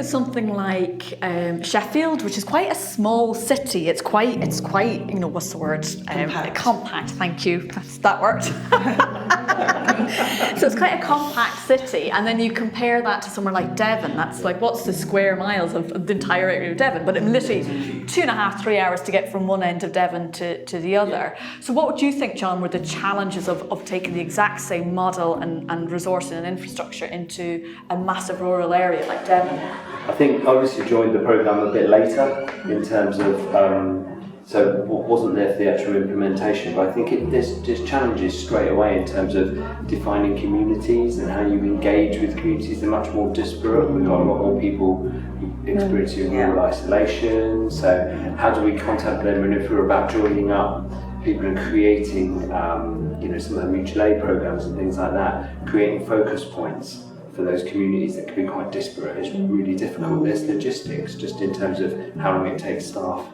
at something like Sheffield, which is quite a small city. It's quite, what's the word? Compact. Thank you. That worked. So it's quite a compact city, and then you compare that to somewhere like Devon. That's like, what's the square miles of the entire area of Devon? But it literally 2.5, 3 hours to get from one end of Devon to the other. So what would you think, John, were the challenges of taking the exact same model and resourcing and infrastructure into a massive rural area like Devon? I think I obviously joined the programme a bit later in terms of so wasn't there for the actual implementation, but I think there's challenges straight away in terms of defining communities and how you engage with communities. They're much more disparate. We've got a lot more people experiencing rural isolation, so how do we contact them? And if we're about joining up people and creating some of the mutual aid programmes and things like that, creating focus points for those communities that can be quite disparate is really difficult. There's logistics just in terms of how long it takes staff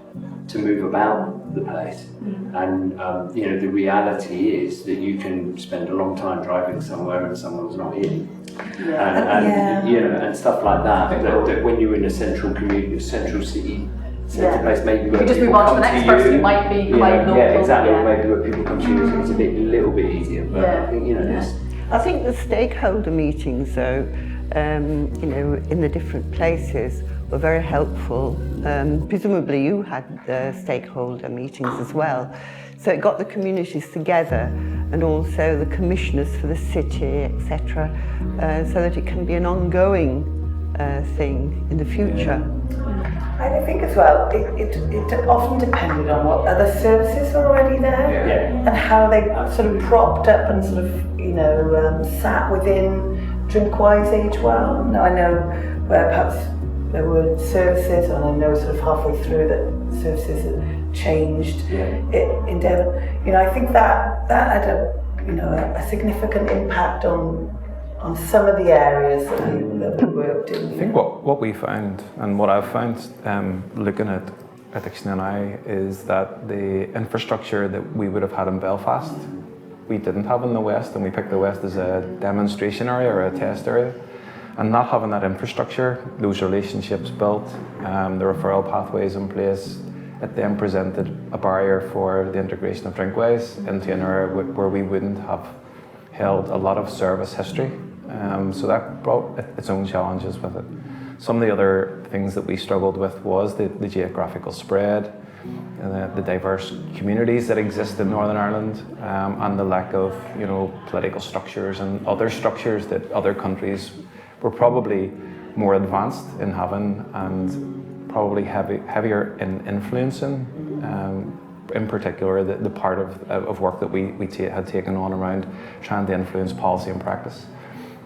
to move about the place, and the reality is that you can spend a long time driving somewhere and someone's not in, and stuff like that. That when you're in a central community, central city, central place, maybe where you just people move on to come the next to person you, who might be quite local. Yeah, exactly. Maybe where people come to you, so it's a little bit easier. But I think I think the stakeholder meetings, though, in the different places, were very helpful. Presumably you had the stakeholder meetings as well. So it got the communities together and also the commissioners for the city, etc., so that it can be an ongoing thing in the future. I think as well, it often depended on what other services were already there and how they sort of propped up and sort of, sat within Drinkwise Age Well. Now I know where perhaps there were services, and I know sort of halfway through that services had changed in Devon. I think that had a significant impact on some of the areas that we worked in. I think what we found, and what I've found looking at Addiction and I, is that the infrastructure that we would have had in Belfast, we didn't have in the West, and we picked the West as a demonstration area or a test area. And not having that infrastructure, those relationships built, the referral pathways in place, it then presented a barrier for the integration of Drinkwise into an area where we wouldn't have held a lot of service history. So that brought its own challenges with it. Some of the other things that we struggled with was the geographical spread, the diverse communities that exist in Northern Ireland, and the lack of political structures and other structures that other countries were probably more advanced in having, and probably heavier in influencing, in particular the part of work that we had taken on around trying to influence policy and practice.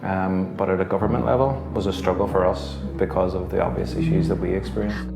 But at a government level was a struggle for us because of the obvious issues that we experienced.